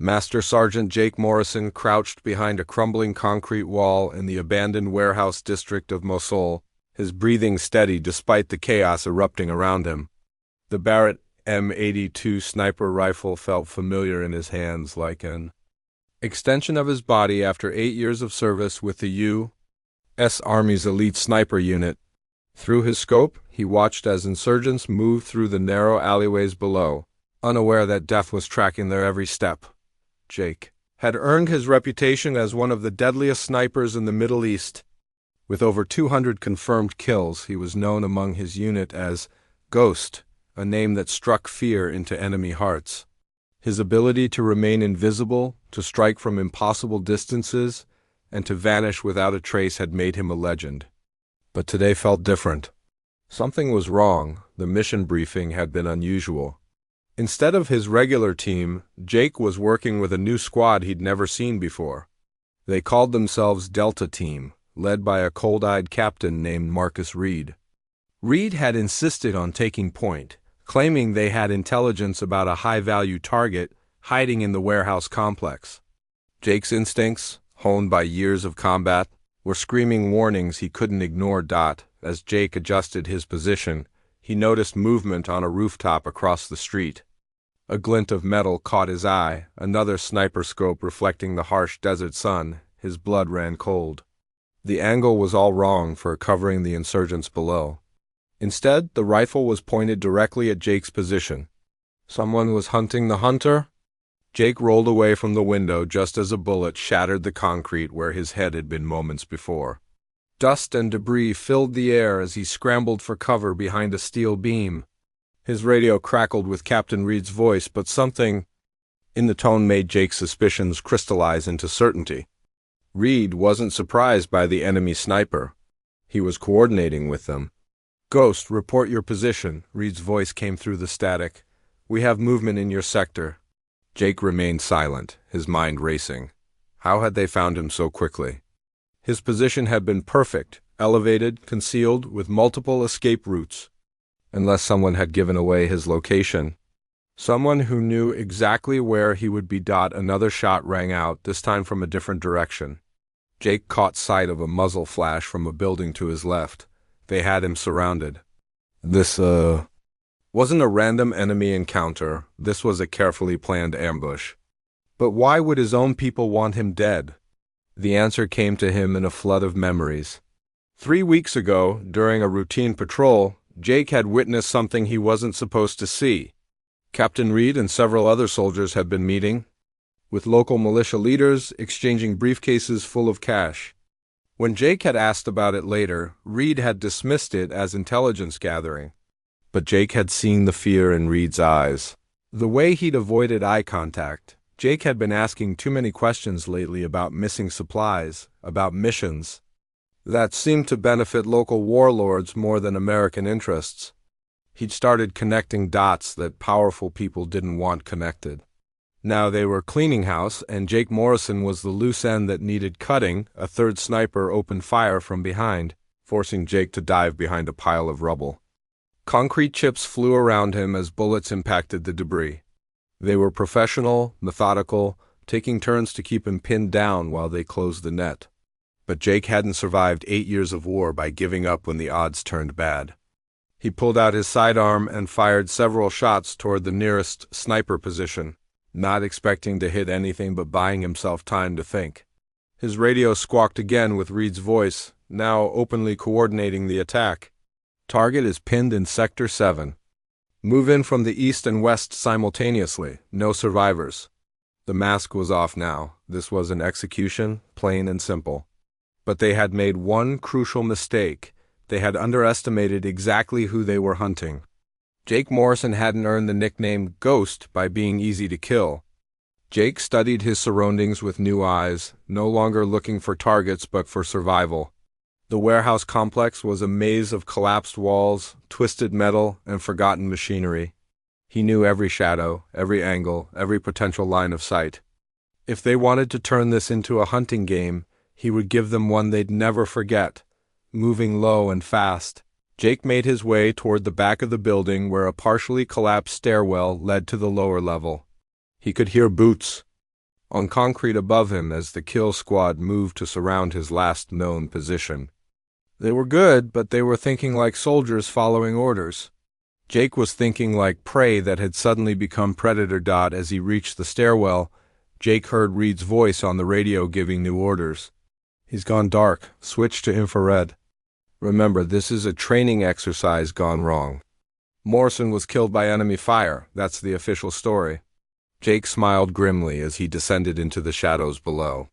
Master Sergeant Jake Morrison crouched behind a crumbling concrete wall in the abandoned warehouse district of Mosul, his breathing steady despite the chaos erupting around him. The Barrett M82 sniper rifle felt familiar in his hands, like an extension of his body after 8 years of service with the U.S. Army's elite sniper unit. Through his scope, he watched as insurgents moved through the narrow alleyways below, unaware that death was tracking their every step. Jake had earned his reputation as one of the deadliest snipers in the Middle East. With over 200 confirmed kills, he was known among his unit as Ghost, a name that struck fear into enemy hearts. His ability to remain invisible, to strike from impossible distances, and to vanish without a trace had made him a legend. But today felt different. Something was wrong. The mission briefing had been unusual. Instead of his regular team, Jake was working with a new squad he'd never seen before. They called themselves Delta Team, led by a cold-eyed captain named Marcus Reed. Reed had insisted on taking point, claiming they had intelligence about a high-value target hiding in the warehouse complex. Jake's instincts, honed by years of combat, were screaming warnings he couldn't ignore. As Jake adjusted his position, he noticed movement on a rooftop across the street. A glint of metal caught his eye, another sniper scope reflecting the harsh desert sun. His blood ran cold. The angle was all wrong for covering the insurgents below. Instead, the rifle was pointed directly at Jake's position. Someone was hunting the hunter? Jake rolled away from the window just as a bullet shattered the concrete where his head had been moments before. Dust and debris filled the air as he scrambled for cover behind a steel beam. His radio crackled with Captain Reed's voice, but something in the tone made Jake's suspicions crystallize into certainty. Reed wasn't surprised by the enemy sniper. He was coordinating with them. "Ghost, report your position," Reed's voice came through the static. "We have movement in your sector." Jake remained silent, his mind racing. How had they found him so quickly? His position had been perfect, elevated, concealed, with multiple escape routes. Unless someone had given away his location. Someone who knew exactly where he would be. Another shot rang out, this time from a different direction. Jake caught sight of a muzzle flash from a building to his left. They had him surrounded. This, wasn't a random enemy encounter. This was a carefully planned ambush. But why would his own people want him dead? The answer came to him in a flood of memories. 3 weeks ago, during a routine patrol, Jake had witnessed something he wasn't supposed to see. Captain Reed and several other soldiers had been meeting with local militia leaders, exchanging briefcases full of cash. When Jake had asked about it later, Reed had dismissed it as intelligence gathering. But Jake had seen the fear in Reed's eyes. The way he'd avoided eye contact. Jake had been asking too many questions lately about missing supplies, about missions. That seemed to benefit local warlords more than American interests. He'd started connecting dots that powerful people didn't want connected. Now they were cleaning house, and Jake Morrison was the loose end that needed cutting. A third sniper opened fire from behind, forcing Jake to dive behind a pile of rubble. Concrete chips flew around him as bullets impacted the debris. They were professional, methodical, taking turns to keep him pinned down while they closed the net. But Jake hadn't survived 8 years of war by giving up when the odds turned bad. He pulled out his sidearm and fired several shots toward the nearest sniper position, not expecting to hit anything but buying himself time to think. His radio squawked again with Reed's voice, now openly coordinating the attack. "Target is pinned in Sector 7. Move in from the east and west simultaneously. No survivors." The mask was off now. This was an execution, plain and simple. But they had made one crucial mistake. They had underestimated exactly who they were hunting. Jake Morrison hadn't earned the nickname Ghost by being easy to kill. Jake studied his surroundings with new eyes, no longer looking for targets but for survival. The warehouse complex was a maze of collapsed walls, twisted metal, and forgotten machinery. He knew every shadow, every angle, every potential line of sight. If they wanted to turn this into a hunting game, he would give them one they'd never forget. Moving low and fast, Jake made his way toward the back of the building where a partially collapsed stairwell led to the lower level. He could hear boots. on concrete above him as the kill squad moved to surround his last known position. They were good, but they were thinking like soldiers following orders. Jake was thinking like prey that had suddenly become predator. As he reached the stairwell, Jake heard Reed's voice on the radio giving new orders. He's gone dark. Switch to infrared. Remember, this is a training exercise gone wrong. Morrison was killed by enemy fire. That's the official story. Jake smiled grimly as he descended into the shadows below.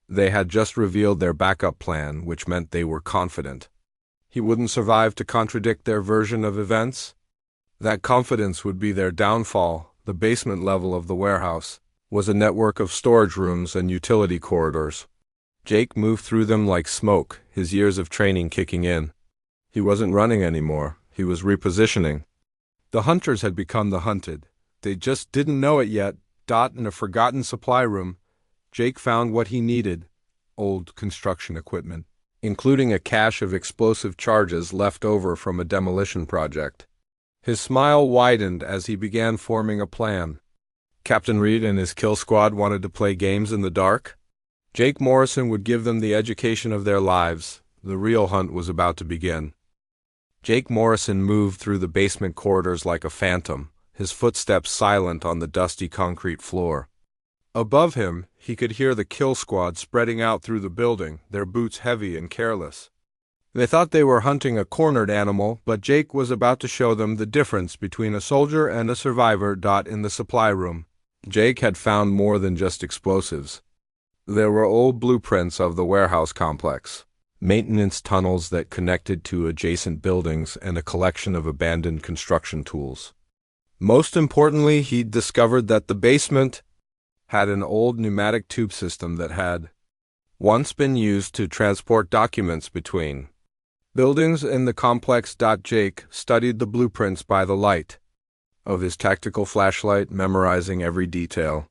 They had just revealed their backup plan, which meant they were confident. He wouldn't survive to contradict their version of events. That confidence would be their downfall. The basement level of the warehouse was a network of storage rooms and utility corridors. Jake moved through them like smoke, his years of training kicking in. He wasn't running anymore. He was repositioning. The hunters had become the hunted. They just didn't know it yet. In a forgotten supply room, Jake found what he needed: old construction equipment, including a cache of explosive charges left over from a demolition project. His smile widened as he began forming a plan. Captain Reed and his kill squad wanted to play games in the dark. Jake Morrison would give them the education of their lives. The real hunt was about to begin. Jake Morrison moved through the basement corridors like a phantom, his footsteps silent on the dusty concrete floor. Above him, he could hear the kill squad spreading out through the building, their boots heavy and careless. They thought they were hunting a cornered animal, but Jake was about to show them the difference between a soldier and a survivor. In the supply room, Jake had found more than just explosives. There were old blueprints of the warehouse complex, maintenance tunnels that connected to adjacent buildings, and a collection of abandoned construction tools. Most importantly, he'd discovered that the basement had an old pneumatic tube system that had once been used to transport documents between buildings in the complex. Jake studied the blueprints by the light of his tactical flashlight, memorizing every detail.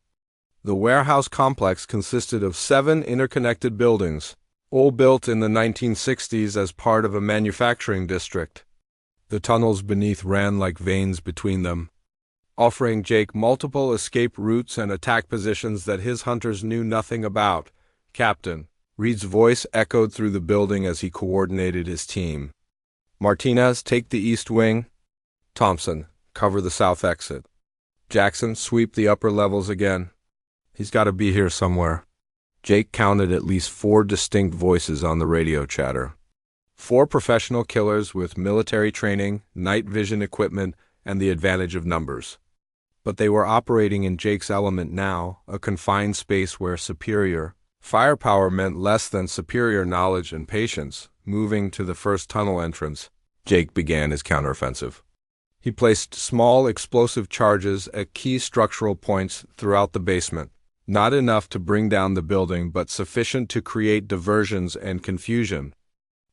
The warehouse complex consisted of 7 interconnected buildings, all built in the 1960s as part of a manufacturing district. The tunnels beneath ran like veins between them, offering Jake multiple escape routes and attack positions that his hunters knew nothing about. Captain Reed's voice echoed through the building as he coordinated his team. Martinez, take the east wing. Thompson, cover the south exit. Jackson, sweep the upper levels again. He's got to be here somewhere. Jake counted at least 4 distinct voices on the radio chatter. 4 professional killers with military training, night vision equipment, and the advantage of numbers. But they were operating in Jake's element now, a confined space where superior firepower meant less than superior knowledge and patience. Moving to the first tunnel entrance, Jake began his counteroffensive. He placed small explosive charges at key structural points throughout the basement, not enough to bring down the building but sufficient to create diversions and confusion.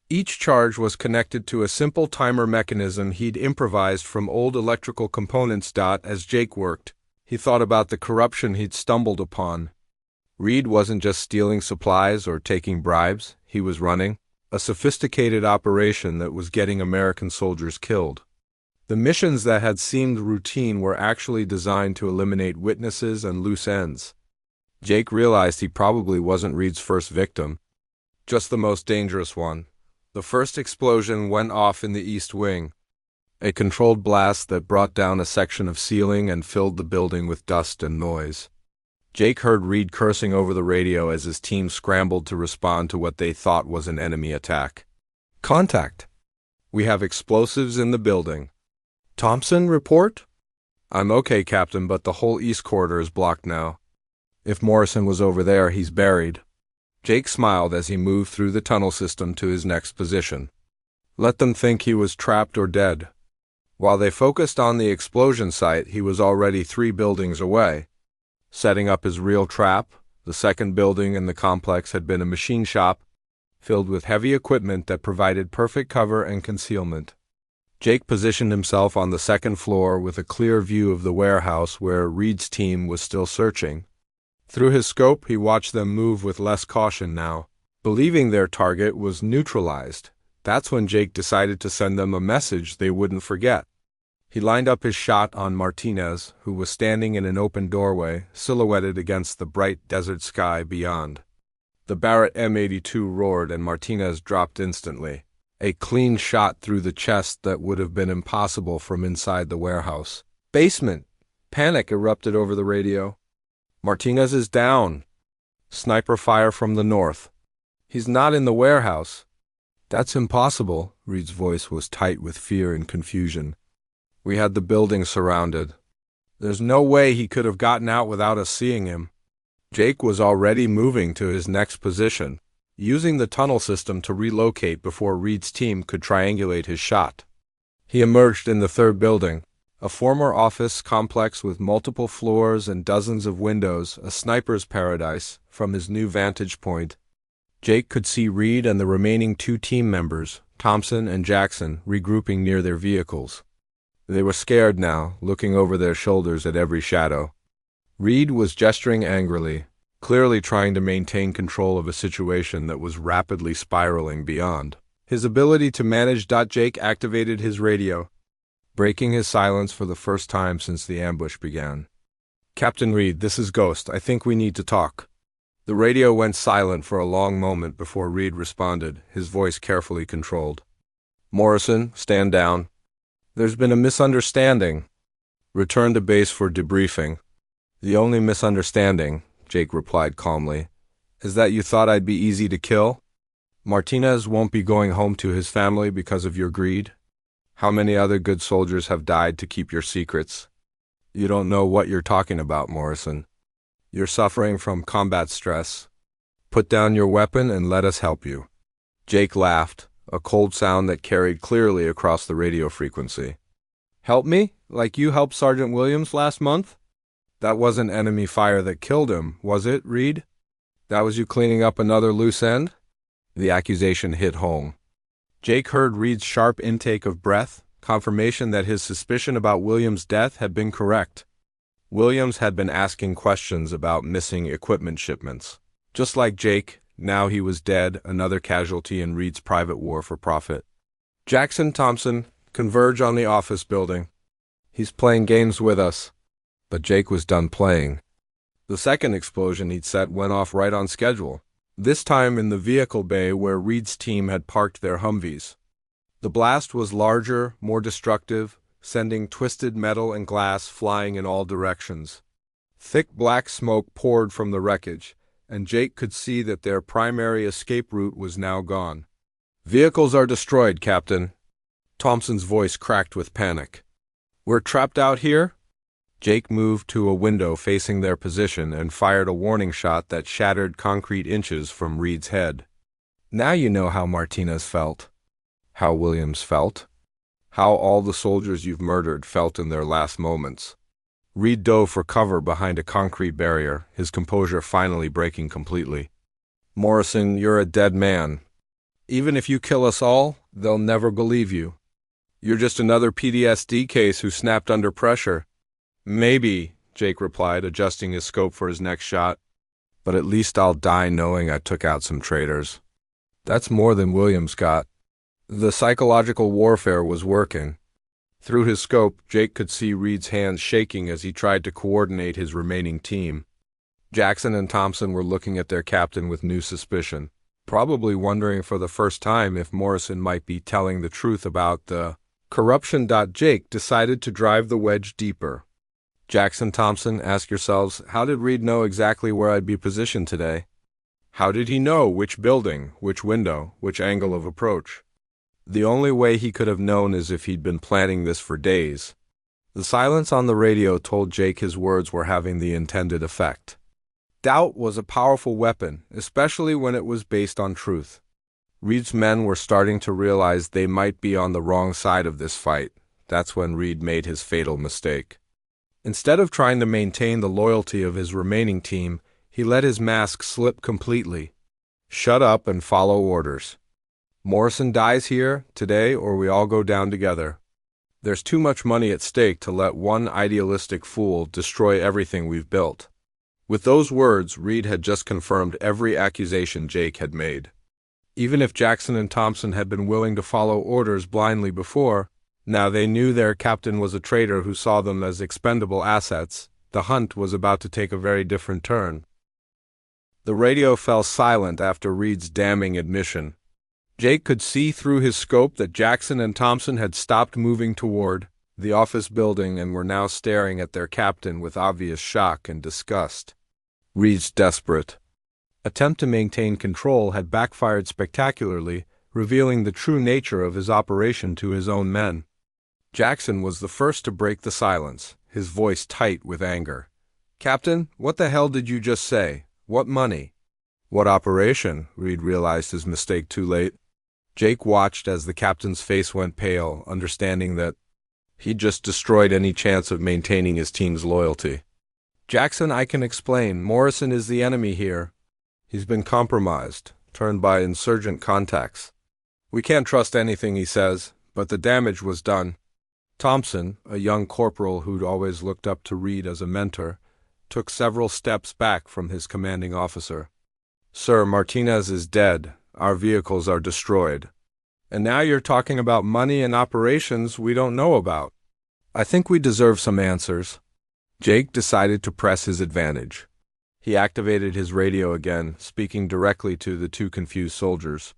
Each charge was connected to a simple timer mechanism he'd improvised from old electrical components. As Jake worked, he thought about the corruption he'd stumbled upon. Reed wasn't just stealing supplies or taking bribes, he was running a sophisticated operation that was getting American soldiers killed. The missions that had seemed routine were actually designed to eliminate witnesses and loose ends. Jake realized he probably wasn't Reed's first victim, just the most dangerous one. The first explosion went off in the east wing, a controlled blast that brought down a section of ceiling and filled the building with dust and noise. Jake heard Reed cursing over the radio as his team scrambled to respond to what they thought was an enemy attack. Contact. We have explosives in the building. Thompson, report? I'm okay, Captain, but the whole east corridor is blocked now. If Morrison was over there, he's buried. Jake smiled as he moved through the tunnel system to his next position. Let them think he was trapped or dead. While they focused on the explosion site, he was already 3 buildings away. Setting up his real trap, the second building in the complex had been a machine shop, filled with heavy equipment that provided perfect cover and concealment. Jake positioned himself on the second floor with a clear view of the warehouse where Reed's team was still searching. Through his scope, he watched them move with less caution now, believing their target was neutralized. That's when Jake decided to send them a message they wouldn't forget. He lined up his shot on Martinez, who was standing in an open doorway, silhouetted against the bright desert sky beyond. The Barrett M82 roared and Martinez dropped instantly. A clean shot through the chest that would have been impossible from inside the warehouse. Basement! Panic erupted over the radio. Martinez is down. Sniper fire from the north. He's not in the warehouse. That's impossible. Reed's voice was tight with fear and confusion. We had the building surrounded. There's no way he could have gotten out without us seeing him. Jake was already moving to his next position, using the tunnel system to relocate before Reed's team could triangulate his shot. He emerged in the third building, a former office complex with multiple floors and dozens of windows, a sniper's paradise. From his new vantage point, Jake could see Reed and the remaining two team members, Thompson and Jackson, regrouping near their vehicles. They were scared now, looking over their shoulders at every shadow. Reed was gesturing angrily, clearly trying to maintain control of a situation that was rapidly spiraling beyond. His ability to manage Jake activated his radio, breaking his silence for the first time since the ambush began. Captain Reed, this is Ghost. I think we need to talk. The radio went silent for a long moment before Reed responded, his voice carefully controlled. Morrison, stand down. There's been a misunderstanding. Return to base for debriefing. The only misunderstanding, Jake replied calmly, is that you thought I'd be easy to kill? Martinez won't be going home to his family because of your greed? How many other good soldiers have died to keep your secrets? You don't know what you're talking about, Morrison. You're suffering from combat stress. Put down your weapon and let us help you. Jake laughed, a cold sound that carried clearly across the radio frequency. Help me? Like you helped Sergeant Williams last month? That wasn't enemy fire that killed him, was it, Reed? That was you cleaning up another loose end? The accusation hit home. Jake heard Reed's sharp intake of breath, confirmation that his suspicion about Williams' death had been correct. Williams had been asking questions about missing equipment shipments. Just like Jake, now he was dead, another casualty in Reed's private war for profit. Jackson, Thompson, converge on the office building. He's playing games with us. But Jake was done playing. The second explosion he'd set went off right on schedule, this time in the vehicle bay where Reed's team had parked their Humvees. The blast was larger, more destructive, sending twisted metal and glass flying in all directions. Thick black smoke poured from the wreckage, and Jake could see that their primary escape route was now gone. Vehicles are destroyed, Captain. Thompson's voice cracked with panic. We're trapped out here? Jake moved to a window facing their position and fired a warning shot that shattered concrete inches from Reed's head. Now you know how Martinez felt. How Williams felt. How all the soldiers you've murdered felt in their last moments. Reed dove for cover behind a concrete barrier, his composure finally breaking completely. Morrison, you're a dead man. Even if you kill us all, they'll never believe you. You're just another PTSD case who snapped under pressure. Maybe, Jake replied, adjusting his scope for his next shot. But at least I'll die knowing I took out some traitors. That's more than Williams got. The psychological warfare was working. Through his scope, Jake could see Reed's hands shaking as he tried to coordinate his remaining team. Jackson and Thompson were looking at their captain with new suspicion, probably wondering for the first time if Morrison might be telling the truth about the corruption. Jake decided to drive the wedge deeper. Jackson, Thompson, ask yourselves, how did Reed know exactly where I'd be positioned today? How did he know which building, which window, which angle of approach? The only way he could have known is if he'd been planning this for days. The silence on the radio told Jake his words were having the intended effect. Doubt was a powerful weapon, especially when it was based on truth. Reed's men were starting to realize they might be on the wrong side of this fight. That's when Reed made his fatal mistake. Instead of trying to maintain the loyalty of his remaining team, he let his mask slip completely. Shut up and follow orders. Morrison dies here, today, or we all go down together. There's too much money at stake to let one idealistic fool destroy everything we've built. With those words, Reed had just confirmed every accusation Jake had made. Even if Jackson and Thompson had been willing to follow orders blindly before, Now they knew their captain was a traitor who saw them as expendable assets. The hunt was about to take a very different turn. The radio fell silent after Reed's damning admission. Jake could see through his scope that Jackson and Thompson had stopped moving toward the office building and were now staring at their captain with obvious shock and disgust. Reed's desperate attempt to maintain control had backfired spectacularly, revealing the true nature of his operation to his own men. Jackson was the first to break the silence, his voice tight with anger. "Captain, what the hell did you just say? What money?" "What operation?" Reed realized his mistake too late. Jake watched as the captain's face went pale, understanding that he'd just destroyed any chance of maintaining his team's loyalty. "Jackson, I can explain. Morrison is the enemy here. He's been compromised, turned by insurgent contacts. We can't trust anything he says, but the damage was done." Thompson, a young corporal who'd always looked up to Reed as a mentor, took several steps back from his commanding officer. "Sir, Martinez is dead. Our vehicles are destroyed. And now you're talking about money and operations we don't know about. I think we deserve some answers." Jake decided to press his advantage. He activated his radio again, speaking directly to the two confused soldiers.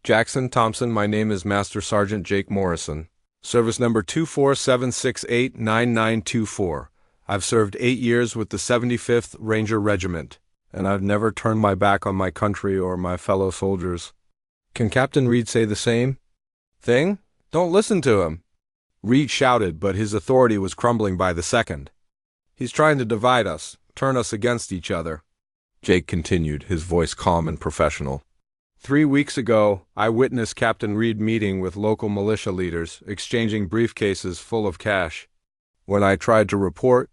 "Jackson, Thompson, my name is Master Sergeant Jake Morrison. Service number 247689924. I've served 8 years with the 75th Ranger Regiment, and I've never turned my back on my country or my fellow soldiers. Can Captain Reed say the same thing? Don't listen to him." Reed shouted, but his authority was crumbling by the second. "He's trying to divide us, turn us against each other." Jake continued, his voice calm and professional. 3 weeks ago, I witnessed Captain Reed meeting with local militia leaders, exchanging briefcases full of cash. When I tried to report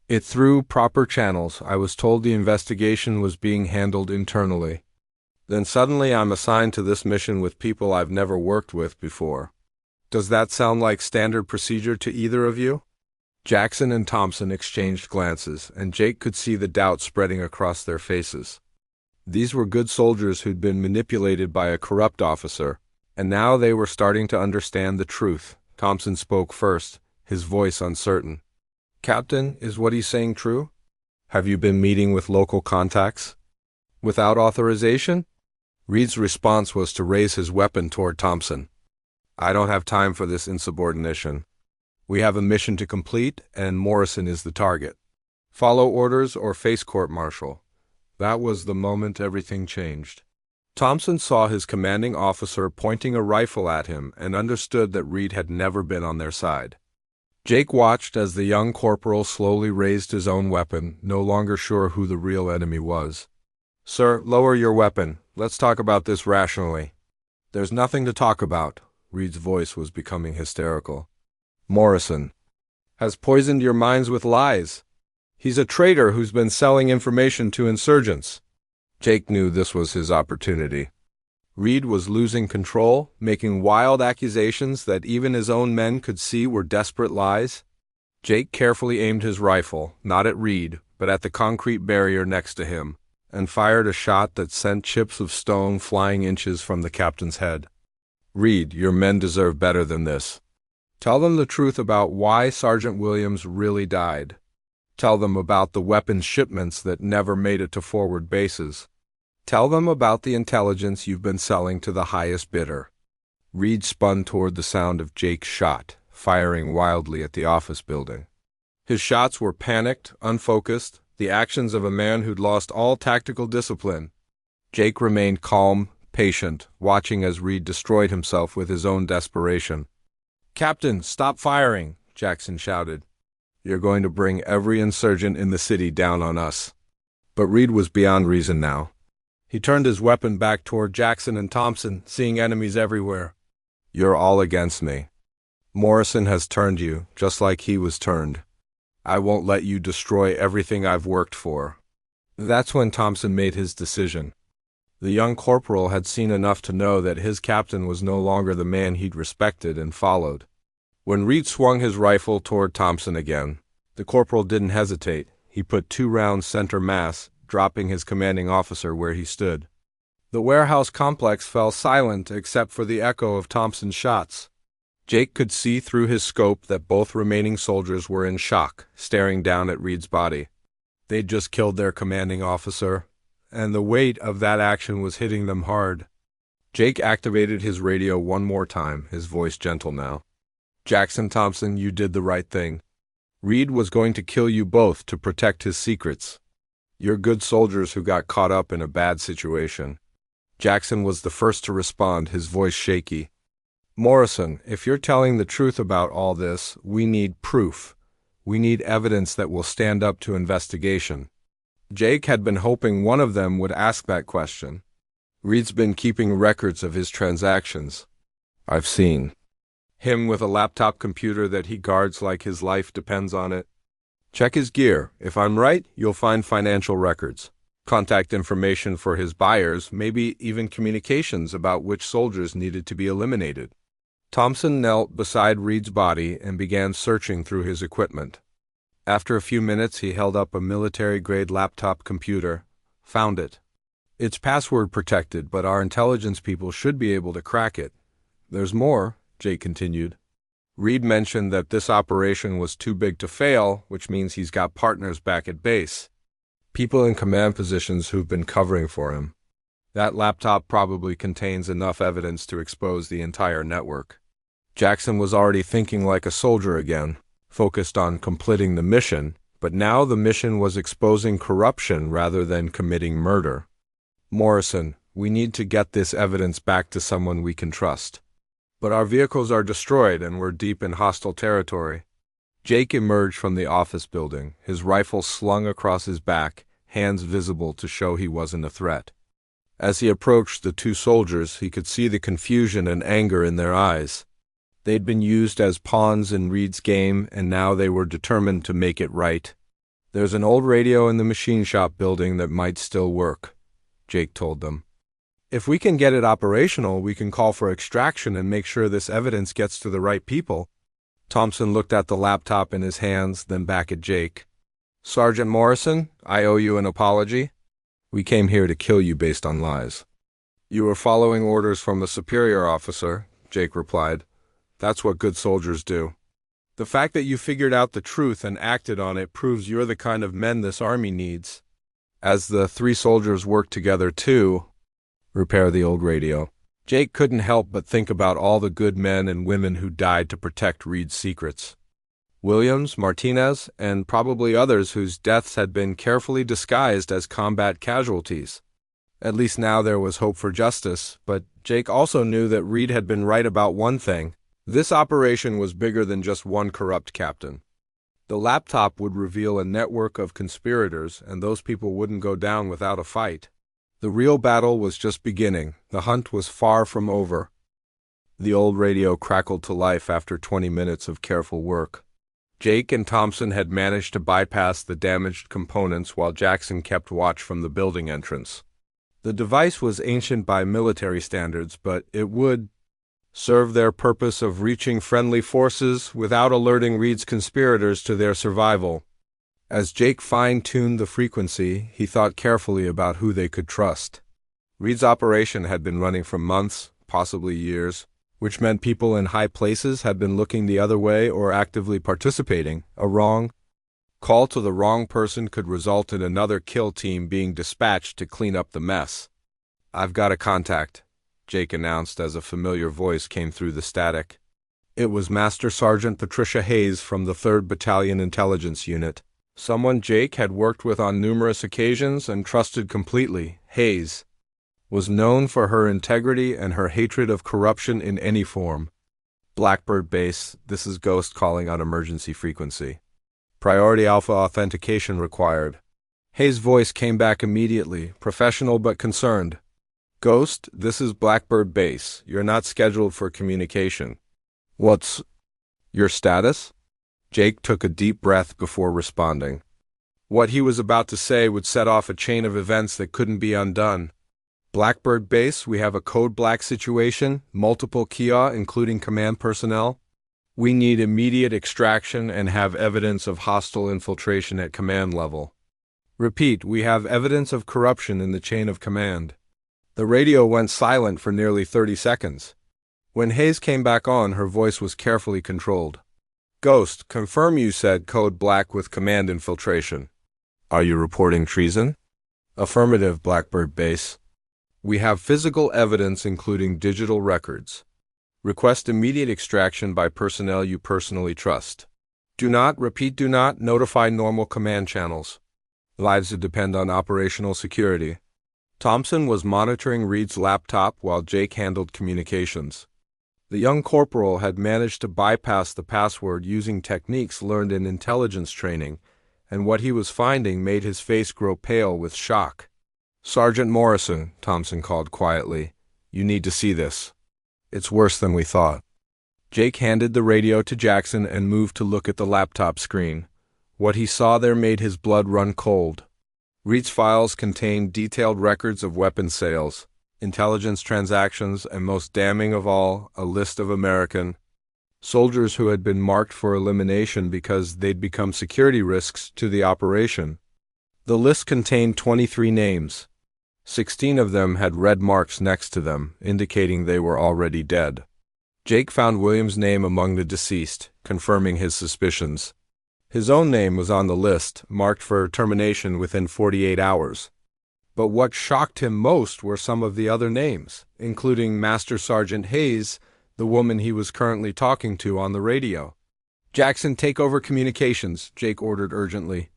it through proper channels, I was told the investigation was being handled internally. Then suddenly I'm assigned to this mission with people I've never worked with before. Does that sound like standard procedure to either of you?" Jackson and Thompson exchanged glances, and Jake could see the doubt spreading across their faces. These were good soldiers who'd been manipulated by a corrupt officer, and now they were starting to understand the truth. Thompson spoke first, his voice uncertain. "Captain, is what he's saying true? Have you been meeting with local contacts? Without authorization?" Reed's response was to raise his weapon toward Thompson. "I don't have time for this insubordination. We have a mission to complete, and Morrison is the target. Follow orders or face court-martial." That was the moment everything changed. Thompson saw his commanding officer pointing a rifle at him and understood that Reed had never been on their side. Jake watched as the young corporal slowly raised his own weapon, no longer sure who the real enemy was. "Sir, lower your weapon. Let's talk about this rationally." "There's nothing to talk about." Reed's voice was becoming hysterical. "Morrison has poisoned your minds with lies. He's a traitor who's been selling information to insurgents." Jake knew this was his opportunity. Reed was losing control, making wild accusations that even his own men could see were desperate lies. Jake carefully aimed his rifle, not at Reed, but at the concrete barrier next to him, and fired a shot that sent chips of stone flying inches from the captain's head. "Reed, your men deserve better than this. Tell them the truth about why Sergeant Williams really died. Tell them about the weapons shipments that never made it to forward bases. Tell them about the intelligence you've been selling to the highest bidder." Reed spun toward the sound of Jake's shot, firing wildly at the office building. His shots were panicked, unfocused, the actions of a man who'd lost all tactical discipline. Jake remained calm, patient, watching as Reed destroyed himself with his own desperation. "Captain, stop firing!" Jackson shouted. "You're going to bring every insurgent in the city down on us." But Reed was beyond reason now. He turned his weapon back toward Jackson and Thompson, seeing enemies everywhere. "You're all against me. Morrison has turned you, just like he was turned. I won't let you destroy everything I've worked for." That's when Thompson made his decision. The young corporal had seen enough to know that his captain was no longer the man he'd respected and followed. When Reed swung his rifle toward Thompson again, the corporal didn't hesitate. He put 2 rounds center mass, dropping his commanding officer where he stood. The warehouse complex fell silent except for the echo of Thompson's shots. Jake could see through his scope that both remaining soldiers were in shock, staring down at Reed's body. They'd just killed their commanding officer, and the weight of that action was hitting them hard. Jake activated his radio one more time, his voice gentle now. "Jackson Thompson, you did the right thing. Reed was going to kill you both to protect his secrets. You're good soldiers who got caught up in a bad situation." Jackson was the first to respond, his voice shaky. "Morrison, if you're telling the truth about all this, we need proof. We need evidence that will stand up to investigation." Jake had been hoping one of them would ask that question. Reed's been keeping records of his transactions. "I've seen him with a laptop computer that he guards like his life depends on it. Check his gear. If I'm right, you'll find financial records, contact information for his buyers, maybe even communications about which soldiers needed to be eliminated." Thompson knelt beside Reed's body and began searching through his equipment. After a few minutes, he held up a military-grade laptop computer. "Found it. It's password protected, but our intelligence people should be able to crack it. There's more," Jake continued. "Reed mentioned that this operation was too big to fail, which means he's got partners back at base. People in command positions who've been covering for him. That laptop probably contains enough evidence to expose the entire network." Jackson was already thinking like a soldier again, focused on completing the mission, but now the mission was exposing corruption rather than committing murder. "Morrison, we need to get this evidence back to someone we can trust. But our vehicles are destroyed and we're deep in hostile territory." Jake emerged from the office building, his rifle slung across his back, hands visible to show he wasn't a threat. As he approached the two soldiers, he could see the confusion and anger in their eyes. They'd been used as pawns in Reed's game, and now they were determined to make it right. "There's an old radio in the machine shop building that might still work," Jake told them. "If we can get it operational, we can call for extraction and make sure this evidence gets to the right people." Thompson looked at the laptop in his hands, then back at Jake. "Sergeant Morrison, I owe you an apology. We came here to kill you based on lies." "You were following orders from a superior officer," Jake replied. "That's what good soldiers do. The fact that you figured out the truth and acted on it proves you're the kind of men this army needs." As the three soldiers worked together to repair the old radio, Jake couldn't help but think about all the good men and women who died to protect Reed's secrets. Williams, Martinez, and probably others whose deaths had been carefully disguised as combat casualties. At least now there was hope for justice, but Jake also knew that Reed had been right about one thing. This operation was bigger than just one corrupt captain. The laptop would reveal a network of conspirators, and those people wouldn't go down without a fight. The real battle was just beginning. The hunt was far from over. The old radio crackled to life after 20 minutes of careful work. Jake and Thompson had managed to bypass the damaged components while Jackson kept watch from the building entrance. The device was ancient by military standards, but it would serve their purpose of reaching friendly forces without alerting Reed's conspirators to their survival. As Jake fine-tuned the frequency, he thought carefully about who they could trust. Reed's operation had been running for months, possibly years, which meant people in high places had been looking the other way or actively participating. A wrong call to the wrong person could result in another kill team being dispatched to clean up the mess. "I've got a contact," Jake announced as a familiar voice came through the static. It was Master Sergeant Patricia Hayes from the 3rd Battalion Intelligence Unit, someone Jake had worked with on numerous occasions and trusted completely. Hayes was known for her integrity and her hatred of corruption in any form. "Blackbird Base, this is Ghost calling on emergency frequency. Priority Alpha authentication required." Hayes' voice came back immediately, professional but concerned. "Ghost, this is Blackbird Base. You're not scheduled for communication." "What's your status?" Jake took a deep breath before responding. What he was about to say would set off a chain of events that couldn't be undone. "Blackbird Base, we have a code black situation, multiple Kia, including command personnel. We need immediate extraction and have evidence of hostile infiltration at command level. Repeat, we have evidence of corruption in the chain of command." The radio went silent for nearly 30 seconds. When Hayes came back on, her voice was carefully controlled. Ghost, confirm you said Code Black with command infiltration. Are you reporting treason? Affirmative, Blackbird Base. We have physical evidence including digital records. Request immediate extraction by personnel you personally trust. Do not, repeat do not, notify normal command channels. Lives depend on operational security. Thompson was monitoring Reed's laptop while Jake handled communications. The young corporal had managed to bypass the password using techniques learned in intelligence training, and what he was finding made his face grow pale with shock. Sergeant Morrison, Thompson called quietly, you need to see this. It's worse than we thought. Jake handed the radio to Jackson and moved to look at the laptop screen. What he saw there made his blood run cold. Reed's files contained detailed records of weapon sales, intelligence transactions, and most damning of all, a list of American soldiers who had been marked for elimination because they'd become security risks to the operation. The list contained 23 names. 16 of them had red marks next to them, indicating they were already dead. Jake found William's name among the deceased, confirming his suspicions. His own name was on the list, marked for termination within 48 hours. But what shocked him most were some of the other names, including Master Sergeant Hayes, the woman he was currently talking to on the radio. Jackson, take over communications, Jake ordered urgently.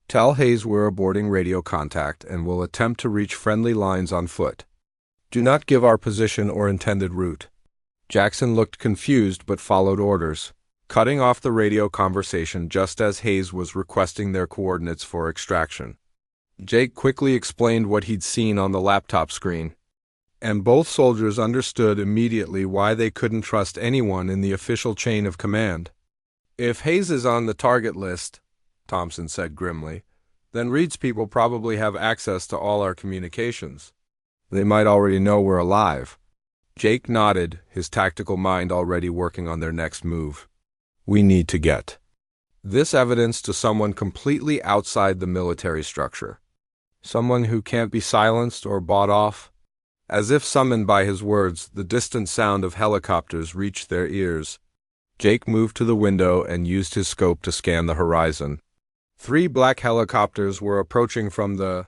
Tell Hayes we're aborting radio contact and will attempt to reach friendly lines on foot. Do not give our position or intended route. Jackson looked confused but followed orders, cutting off the radio conversation just as Hayes was requesting their coordinates for extraction. Jake quickly explained what he'd seen on the laptop screen, and both soldiers understood immediately why they couldn't trust anyone in the official chain of command. If Hayes is on the target list, Thompson said grimly, then Reed's people probably have access to all our communications. They might already know we're alive. Jake nodded, his tactical mind already working on their next move. We need to get this evidence to someone completely outside the military structure. Someone who can't be silenced or bought off. As if summoned by his words, the distant sound of helicopters reached their ears. Jake moved to the window and used his scope to scan the horizon. 3 black helicopters were approaching from the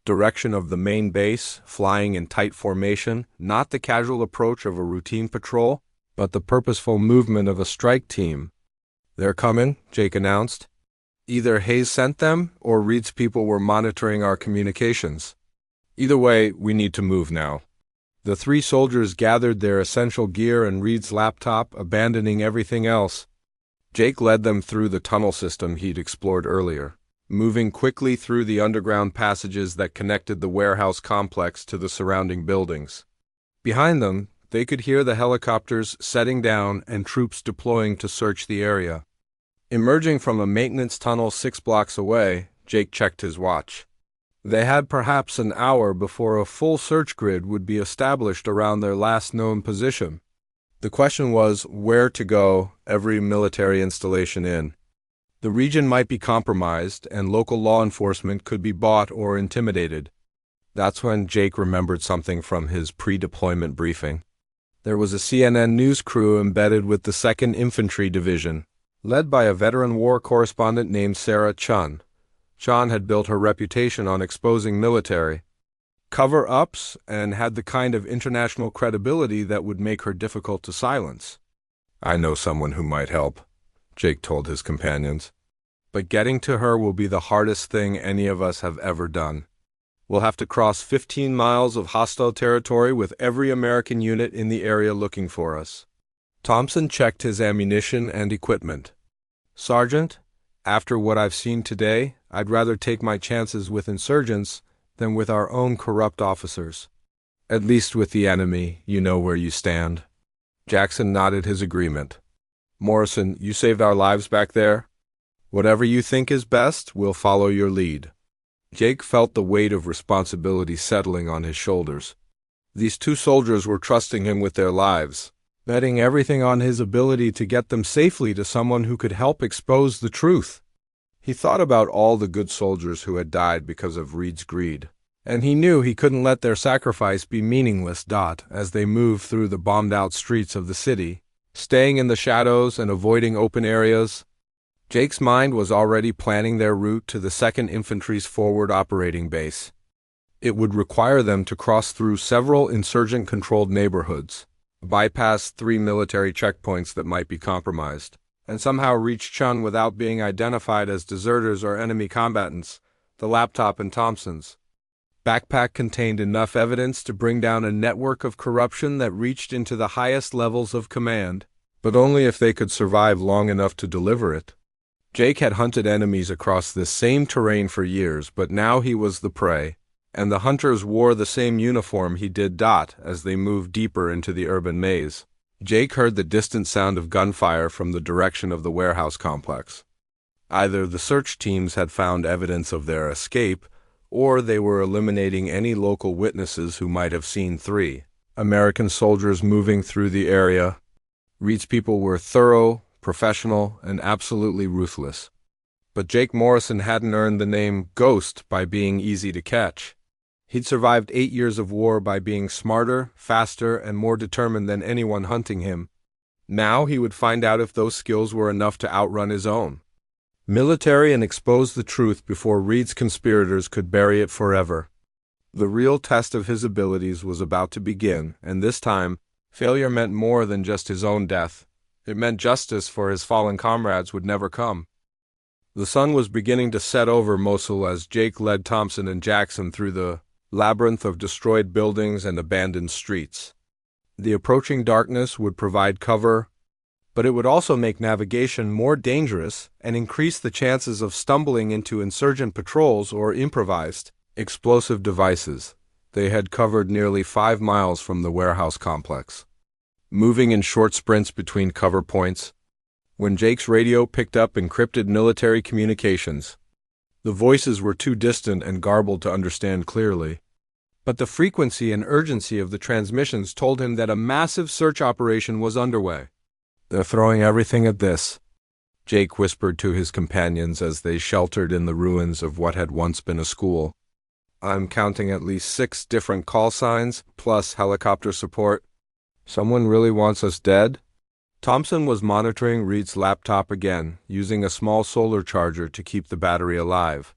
direction of the main base, flying in tight formation, not the casual approach of a routine patrol, but the purposeful movement of a strike team. They're coming, Jake announced. Either Hayes sent them, or Reed's people were monitoring our communications. Either way, we need to move now. The 3 soldiers gathered their essential gear and Reed's laptop, abandoning everything else. Jake led them through the tunnel system he'd explored earlier, moving quickly through the underground passages that connected the warehouse complex to the surrounding buildings. Behind them, they could hear the helicopters setting down and troops deploying to search the area. Emerging from a maintenance tunnel 6 blocks away, Jake checked his watch. They had perhaps an hour before a full search grid would be established around their last known position. The question was where to go every military installation in. The region might be compromised, and local law enforcement could be bought or intimidated. That's when Jake remembered something from his pre-deployment briefing. There was a CNN news crew embedded with the 2nd Infantry Division, led by a veteran war correspondent named Sarah Chun. Chun had built her reputation on exposing military cover-ups and had the kind of international credibility that would make her difficult to silence. I know someone who might help, Jake told his companions. But getting to her will be the hardest thing any of us have ever done. We'll have to cross 15 miles of hostile territory with every American unit in the area looking for us. Thompson checked his ammunition and equipment. Sergeant, after what I've seen today, I'd rather take my chances with insurgents than with our own corrupt officers. At least with the enemy, you know where you stand. Jackson nodded his agreement. Morrison, you saved our lives back there. Whatever you think is best, we'll follow your lead. Jake felt the weight of responsibility settling on his shoulders. These 2 soldiers were trusting him with their lives, betting everything on his ability to get them safely to someone who could help expose the truth. He thought about all the good soldiers who had died because of Reed's greed, and he knew he couldn't let their sacrifice be meaningless. As they moved through the bombed-out streets of the city, staying in the shadows and avoiding open areas, Jake's mind was already planning their route to the 2nd Infantry's forward operating base. It would require them to cross through several insurgent-controlled neighborhoods, bypass 3 military checkpoints that might be compromised, and somehow reach Chun without being identified as deserters or enemy combatants. The laptop in Thompson's backpack contained enough evidence to bring down a network of corruption that reached into the highest levels of command, but only if they could survive long enough to deliver it. Jake had hunted enemies across this same terrain for years, but now he was the prey, and the hunters wore the same uniform he did. As they moved deeper into the urban maze, Jake heard the distant sound of gunfire from the direction of the warehouse complex. Either the search teams had found evidence of their escape, or they were eliminating any local witnesses who might have seen 3 American soldiers moving through the area. Reed's people were thorough, professional, and absolutely ruthless. But Jake Morrison hadn't earned the name Ghost by being easy to catch. He'd survived 8 years of war by being smarter, faster, and more determined than anyone hunting him. Now he would find out if those skills were enough to outrun his own military and expose the truth before Reed's conspirators could bury it forever. The real test of his abilities was about to begin, and this time, failure meant more than just his own death. It meant justice for his fallen comrades would never come. The sun was beginning to set over Mosul as Jake led Thompson and Jackson through the labyrinth of destroyed buildings and abandoned streets. The approaching darkness would provide cover, but it would also make navigation more dangerous and increase the chances of stumbling into insurgent patrols or improvised explosive devices. They had covered nearly 5 miles from the warehouse complex, moving in short sprints between cover points, when Jake's radio picked up encrypted military communications. The voices were too distant and garbled to understand clearly, but the frequency and urgency of the transmissions told him that a massive search operation was underway. "They're throwing everything at this," Jake whispered to his companions as they sheltered in the ruins of what had once been a school. "I'm counting at least 6 different call signs, plus helicopter support. Someone really wants us dead?" Thompson was monitoring Reed's laptop again, using a small solar charger to keep the battery alive.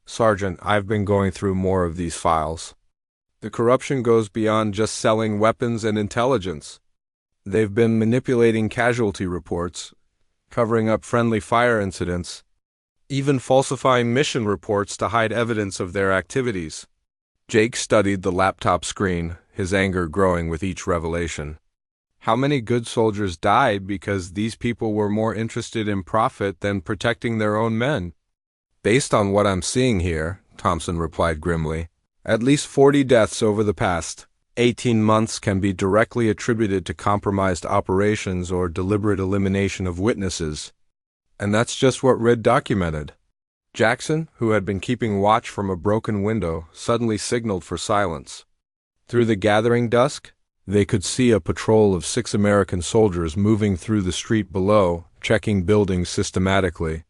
"Sergeant, I've been going through more of these files. The corruption goes beyond just selling weapons and intelligence. They've been manipulating casualty reports, covering up friendly fire incidents, even falsifying mission reports to hide evidence of their activities." Jake studied the laptop screen, his anger growing with each revelation. How many good soldiers died because these people were more interested in profit than protecting their own men? "Based on what I'm seeing here," Thompson replied grimly, "at least 40 deaths over the past 18 months can be directly attributed to compromised operations or deliberate elimination of witnesses. And that's just what Red documented." Jackson, who had been keeping watch from a broken window, suddenly signaled for silence. Through the gathering dusk, they could see a patrol of 6 American soldiers moving through the street below, checking buildings systematically.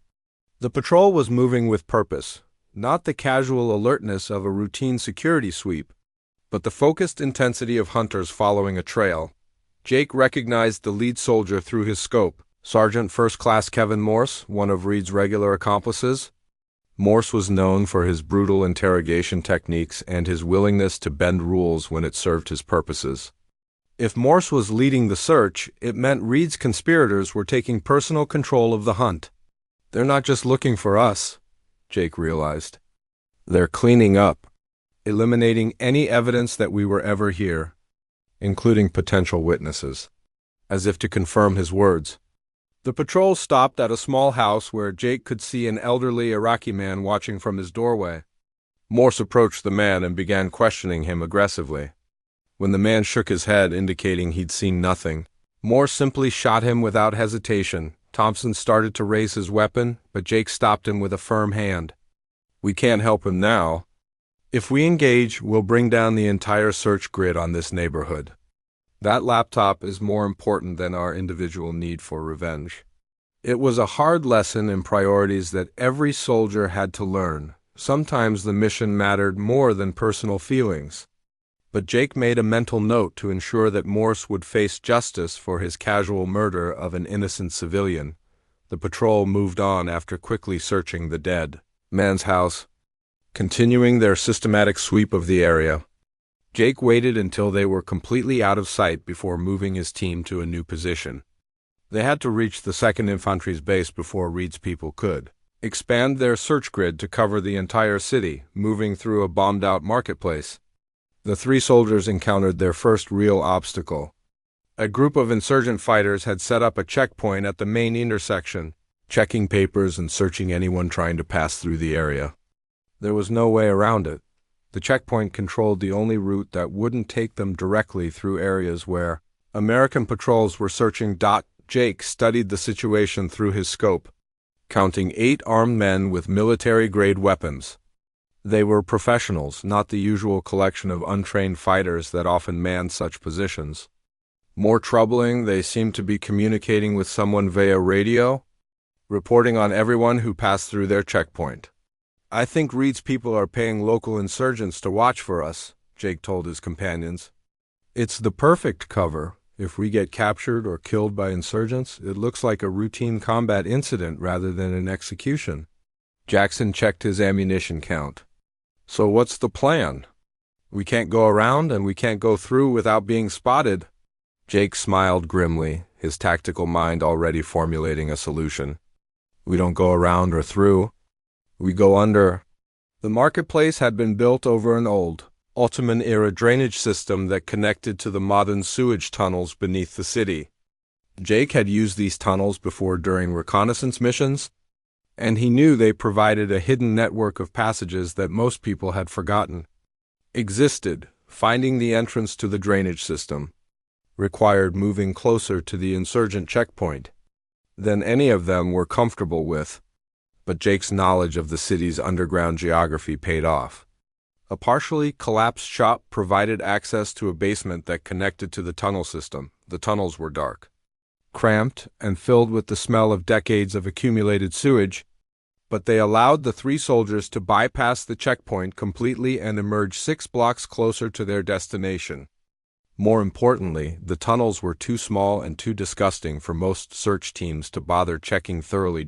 The patrol was moving with purpose, not the casual alertness of a routine security sweep, but the focused intensity of hunters following a trail. Jake recognized the lead soldier through his scope, Sergeant First Class Kevin Morse, one of Reed's regular accomplices. Morse was known for his brutal interrogation techniques and his willingness to bend rules when it served his purposes. If Morse was leading the search, it meant Reed's conspirators were taking personal control of the hunt. "They're not just looking for us," Jake realized. "They're cleaning up, eliminating any evidence that we were ever here, including potential witnesses." As if to confirm his words, the patrol stopped at a small house where Jake could see an elderly Iraqi man watching from his doorway. Morse approached the man and began questioning him aggressively. When the man shook his head, indicating he'd seen nothing, Morse simply shot him without hesitation. Thompson started to raise his weapon, but Jake stopped him with a firm hand. "We can't help him now. If we engage, we'll bring down the entire search grid on this neighborhood. That laptop is more important than our individual need for revenge." It was a hard lesson in priorities that every soldier had to learn. Sometimes the mission mattered more than personal feelings. But Jake made a mental note to ensure that Morse would face justice for his casual murder of an innocent civilian. The patrol moved on after quickly searching the dead man's house, continuing their systematic sweep of the area. Jake waited until they were completely out of sight before moving his team to a new position. They had to reach the 2nd Infantry's base before Reed's people could expand their search grid to cover the entire city, moving through a bombed-out marketplace. The 3 soldiers encountered their first real obstacle. A group of insurgent fighters had set up a checkpoint at the main intersection, checking papers and searching anyone trying to pass through the area. There was no way around it. The checkpoint controlled the only route that wouldn't take them directly through areas where American patrols were searching. Jake studied the situation through his scope, counting 8 armed men with military-grade weapons. They were professionals, not the usual collection of untrained fighters that often man such positions. More troubling, they seemed to be communicating with someone via radio, reporting on everyone who passed through their checkpoint. "I think Reed's people are paying local insurgents to watch for us," Jake told his companions. "It's the perfect cover. If we get captured or killed by insurgents, it looks like a routine combat incident rather than an execution." Jackson checked his ammunition count. "So what's the plan? We can't go around and we can't go through without being spotted." Jake smiled grimly, his tactical mind already formulating a solution. "We don't go around or through. We go under." The marketplace had been built over an old, Ottoman-era drainage system that connected to the modern sewage tunnels beneath the city. Jake had used these tunnels before during reconnaissance missions, and he knew they provided a hidden network of passages that most people had forgotten existed. Finding the entrance to the drainage system required moving closer to the insurgent checkpoint than any of them were comfortable with. But Jake's knowledge of the city's underground geography paid off. A partially collapsed shop provided access to a basement that connected to the tunnel system. The tunnels were dark, cramped, and filled with the smell of decades of accumulated sewage, but they allowed the 3 soldiers to bypass the checkpoint completely and emerge 6 blocks closer to their destination. More importantly, the tunnels were too small and too disgusting for most search teams to bother checking thoroughly.